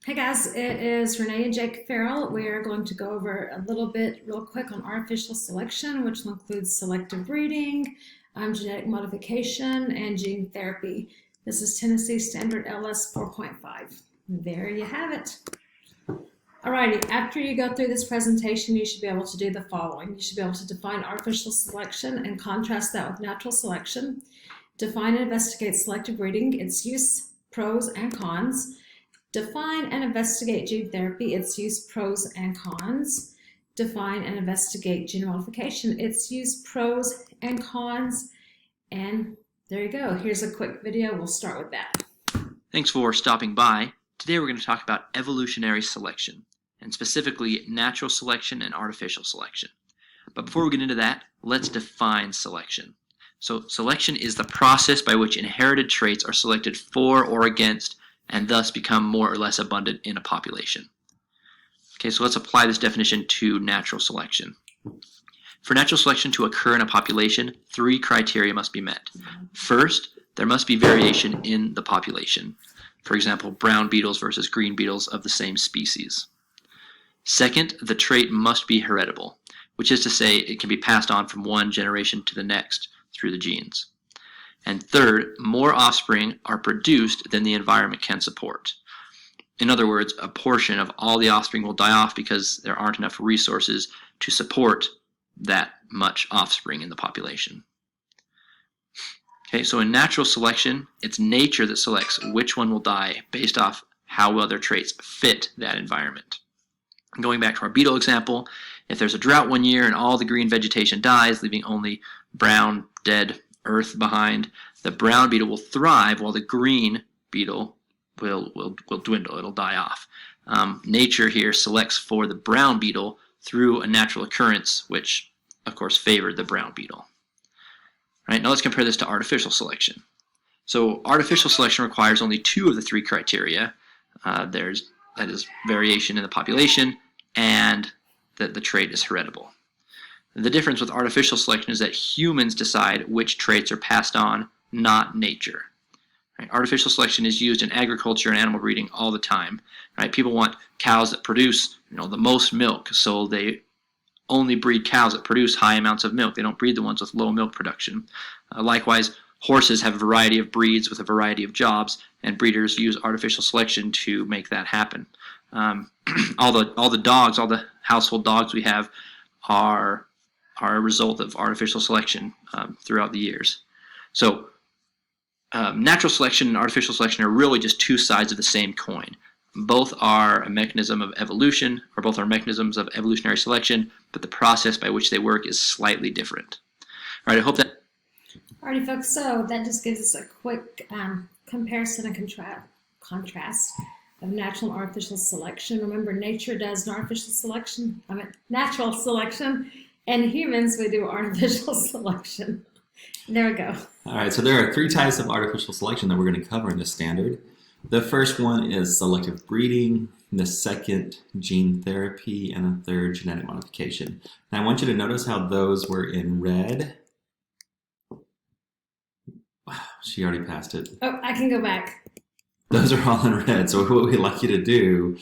Hey guys, it is Renee and Jake Farrell. We are going to go over a little bit real quick on artificial selection, which will include selective breeding, genetic modification, and gene therapy. This is Tennessee Standard LS 4.5. There you have it. Alrighty, after you go through this presentation, you should be able to do the following. You should be able to define artificial selection and contrast that with natural selection. Define and investigate selective breeding, its use, pros, and cons. Define and investigate gene therapy, its use, pros, and cons. Define and investigate gene modification, its use, pros, and cons. And there you go. Here's a quick video. We'll start with that. Thanks for stopping by. Today we're going to talk about evolutionary selection, and specifically natural selection and artificial selection. But before we get into that, let's define selection. So selection is the process by which inherited traits are selected for or against and thus become more or less abundant in a population. Okay, so let's apply this definition to natural selection. For natural selection to occur in a population, three criteria must be met. First, there must be variation in the population. For example, brown beetles versus green beetles of the same species. Second, the trait must be heritable, which is to say it can be passed on from one generation to the next through the genes. And third, more offspring are produced than the environment can support. In other words, a portion of all the offspring will die off because there aren't enough resources to support that much offspring in the population. Okay, so in natural selection, it's nature that selects which one will die based off how well their traits fit that environment. Going back to our beetle example, if there's a drought one year and all the green vegetation dies, leaving only brown, dead earth behind, the brown beetle will thrive while the green beetle will dwindle. It'll die off. Nature here selects for the brown beetle through a natural occurrence, which of course favored the brown beetle. All right, now let's compare this to artificial selection. So artificial selection requires only two of the three criteria. That is variation in the population and that the trait is heritable. The difference with artificial selection is that humans decide which traits are passed on, not nature. Right? Artificial selection is used in agriculture and animal breeding all the time. Right? People want cows that produce the most milk, so they only breed cows that produce high amounts of milk. They don't breed the ones with low milk production. Likewise, horses have a variety of breeds with a variety of jobs, and breeders use artificial selection to make that happen. All the dogs, all the household dogs we have are a result of artificial selection throughout the years. So natural selection and artificial selection are really just two sides of the same coin. Both are a mechanism of evolution, or both are mechanisms of evolutionary selection, but the process by which they work is slightly different. All right, I hope that... Alrighty folks, so that just gives us a quick comparison and contrast of natural and artificial selection. Remember, nature does natural selection, and humans, we do artificial selection. There we go. All right, so there are three types of artificial selection that we're going to cover in this standard. The first one is selective breeding, the second gene therapy, and the third genetic modification. And I want you to notice how those were in red. Wow, she already passed it. Oh, I can go back. Those are all in red. So what we'd like you to do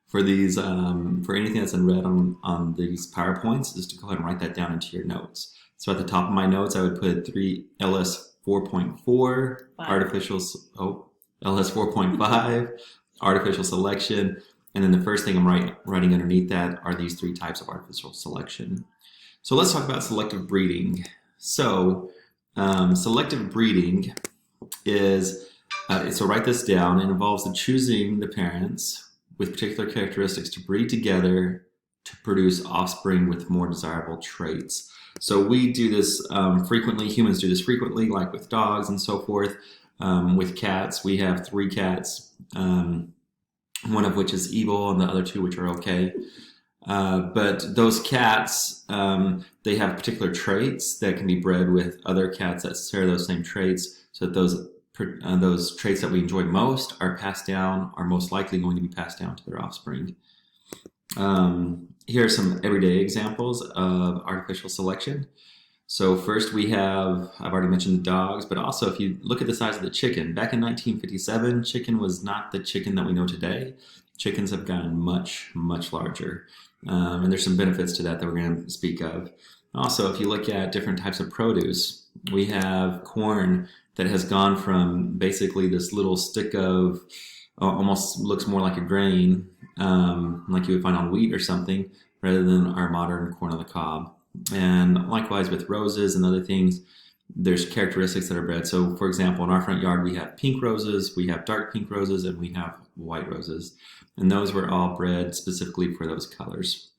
for these, for anything that's in red on these PowerPoints is to go ahead and write that down into your notes. So at the top of my notes, I would put LS 4.4, LS 4.5, artificial selection, and then the first thing I'm writing underneath that are these three types of artificial selection. So let's talk about selective breeding. So selective breeding is, so write this down, it involves choosing the parents with particular characteristics to breed together to produce offspring with more desirable traits. So we do this frequently, humans do this frequently, like with dogs and so forth. With cats, we have three cats, one of which is evil and the other two which are okay. But those cats, they have particular traits that can be bred with other cats that share those same traits, so that those traits that we enjoy most are most likely going to be passed down to their offspring. Here are some everyday examples of artificial selection. So first we have, I've already mentioned the dogs, but also if you look at the size of the chicken, back in 1957, chicken was not the chicken that we know today. Chickens have gotten much, much larger. And there's some benefits to that we're going to speak of. Also, if you look at different types of produce, we have corn that has gone from basically this little stick of almost looks more like a grain, like you would find on wheat or something, rather than our modern corn on the cob. And likewise with roses and other things, there's characteristics that are bred. So for example, in our front yard, we have pink roses, we have dark pink roses, and we have white roses. And those were all bred specifically for those colors.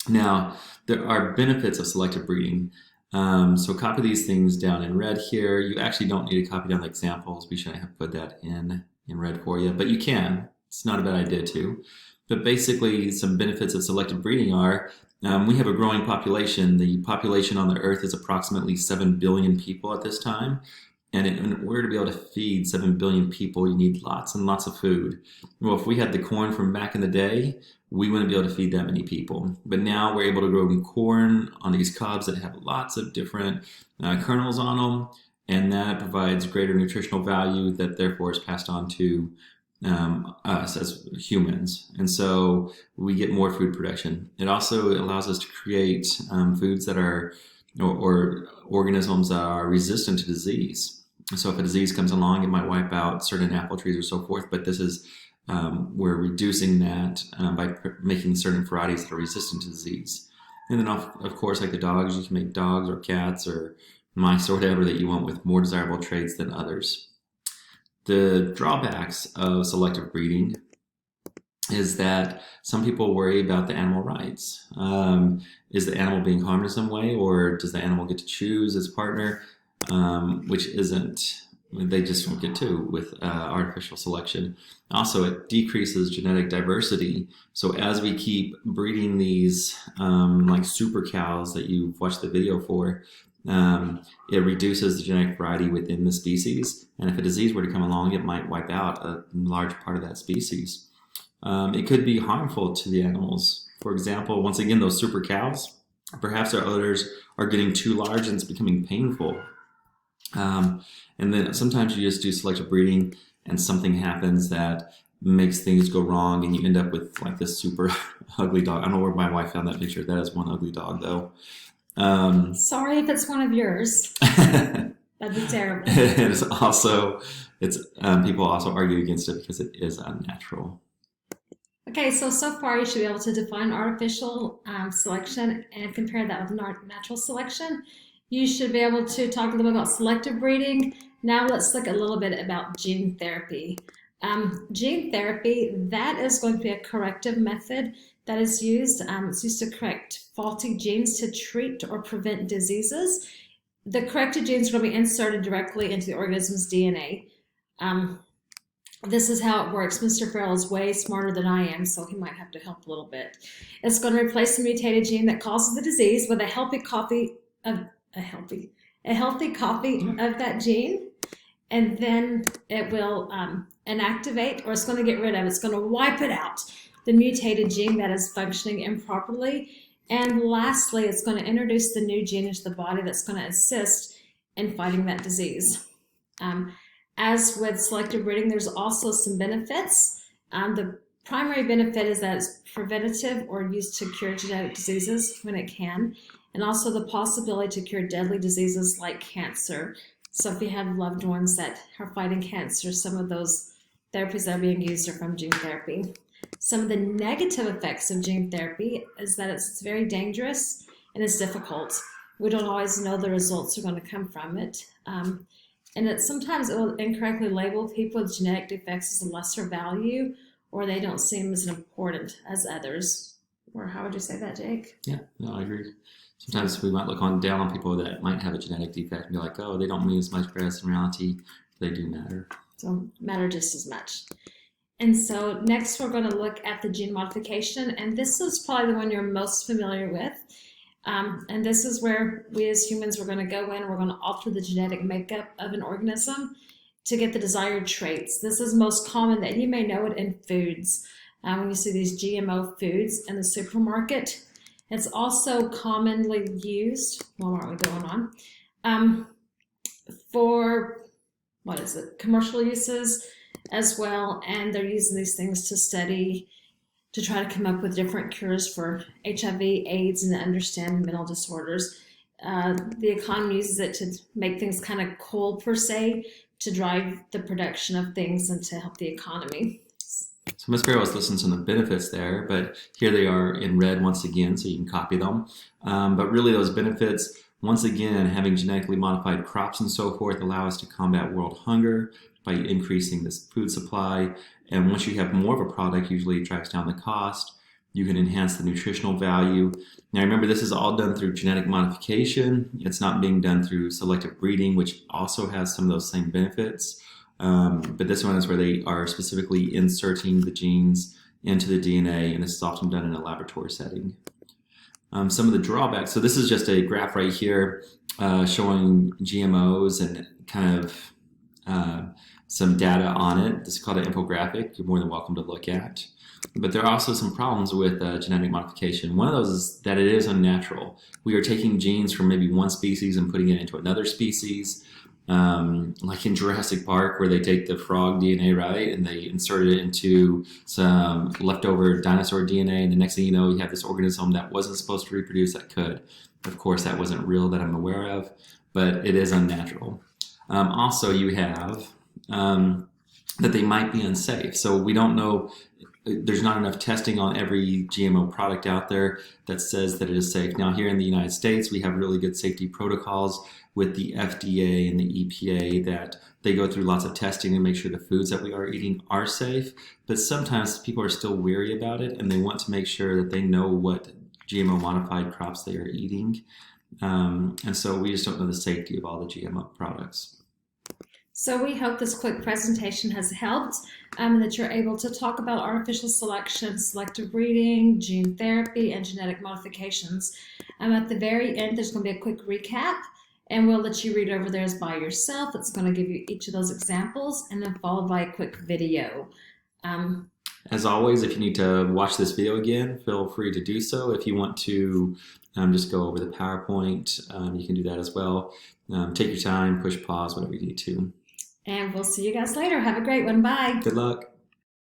Now, there are benefits of selective breeding. So copy these things down in red here. You actually don't need to copy down the examples. We shouldn't have put that in red for you, but you can. It's not a bad idea to. But basically, some benefits of selective breeding are we have a growing population. The population on the earth is approximately 7 billion people at this time. And in order to be able to feed 7 billion people, you need lots and lots of food. Well, if we had the corn from back in the day, we wouldn't be able to feed that many people. But now we're able to grow corn on these cobs that have lots of different kernels on them. And that provides greater nutritional value that therefore is passed on to us as humans. And so we get more food production. It also allows us to create foods that are, or organisms that are resistant to disease. So if a disease comes along, it might wipe out certain apple trees or so forth, but this is, we're reducing that by making certain varieties that are resistant to disease. And then of course, like the dogs, you can make dogs or cats or mice or whatever that you want with more desirable traits than others. The drawbacks of selective breeding is that some people worry about the animal rights. Is the animal being harmed in some way, or does the animal get to choose its partner? Which isn't, they just won't get to with artificial selection. Also, it decreases genetic diversity. So as we keep breeding these like super cows that you've watched the video for, it reduces the genetic variety within the species. And if a disease were to come along, it might wipe out a large part of that species. It could be harmful to the animals. For example, once again, those super cows, perhaps their udders are getting too large and it's becoming painful. And then sometimes you just do selective breeding and something happens that makes things go wrong and you end up with like this super ugly dog. I don't know where my wife found that picture. That is one ugly dog though. Sorry if it's one of yours. That'd be terrible. It's also, people also argue against it because it is unnatural. Okay, so far you should be able to define artificial selection and compare that with natural selection. You should be able to talk a little bit about selective breeding. Now let's look a little bit about gene therapy. Gene therapy, that is going to be a corrective method that is used. It's used to correct faulty genes to treat or prevent diseases. The corrected genes are going to be inserted directly into the organism's DNA. This is how it works. Mr. Farrell is way smarter than I am, so he might have to help a little bit. It's going to replace the mutated gene that causes the disease with a healthy copy of that gene, and then it will inactivate, or it's going to get rid of, it's going to wipe it out, the mutated gene that is functioning improperly. And lastly, it's going to introduce the new gene into the body that's going to assist in fighting that disease. As with selective breeding, there's also some benefits. The primary benefit is that it's preventative or used to cure genetic diseases when it can, and also the possibility to cure deadly diseases like cancer. So if you have loved ones that are fighting cancer, some of those therapies that are being used are from gene therapy. Some of the negative effects of gene therapy is that it's very dangerous and it's difficult. We don't always know the results are going to come from it. And that sometimes it will incorrectly label people with genetic defects as a lesser value, or they don't seem as important as others. Or how would you say that, Jake? Yeah, no, I agree. Sometimes we might look down on people that might have a genetic defect and be like, oh, they don't mean as much for us. In reality, they do matter. So matter just as much. And so next we're going to look at the gene modification, and this is probably the one you're most familiar with. And this is where we as humans, we're going to go in, we're going to alter the genetic makeup of an organism to get the desired traits. This is most common, that you may know it in foods. When you see these GMO foods in the supermarket, It's also commonly used, well, where are we going on? For, commercial uses as well. And they're using these things to study, to try to come up with different cures for HIV, AIDS, and to understand mental disorders. The economy uses it to make things kind of cool, per se, to drive the production of things and to help the economy. So Ms. Farrell was listing some of the benefits there, but here they are in red once again, so you can copy them. But really those benefits, once again, having genetically modified crops and so forth allow us to combat world hunger by increasing this food supply. And once you have more of a product, usually it drives down the cost. You can enhance the nutritional value. Now remember, this is all done through genetic modification. It's not being done through selective breeding, which also has some of those same benefits. But this one is where they are specifically inserting the genes into the DNA, and this is often done in a laboratory setting. Some of the drawbacks. So this is just a graph right here showing GMOs and kind of some data on it. This is called an infographic. You're more than welcome to look at. But there are also some problems with genetic modification. One of those is that it is unnatural. We are taking genes from maybe one species and putting it into another species. Like in Jurassic Park, where they take the frog DNA, right, and they insert it into some leftover dinosaur DNA, and the next thing you know, you have this organism that wasn't supposed to reproduce that could. Of course, that wasn't real that I'm aware of, but it is unnatural. Also, you have that they might be unsafe. So we don't know. There's not enough testing on every GMO product out there that says that it is safe. Now, here in the United States, we have really good safety protocols with the FDA and the EPA that they go through lots of testing to make sure the foods that we are eating are safe. But sometimes people are still weary about it, and they want to make sure that they know what GMO modified crops they are eating. And so we just don't know the safety of all the GMO products. So we hope this quick presentation has helped, and that you're able to talk about artificial selection, selective breeding, gene therapy, and genetic modifications. At the very end, there's going to be a quick recap, and we'll let you read over theirs by yourself. It's going to give you each of those examples, and then followed by a quick video. As always, if you need to watch this video again, feel free to do so. If you want to just go over the PowerPoint, you can do that as well. Take your time, push pause, whatever you need to. And we'll see you guys later. Have a great one. Bye. Good luck.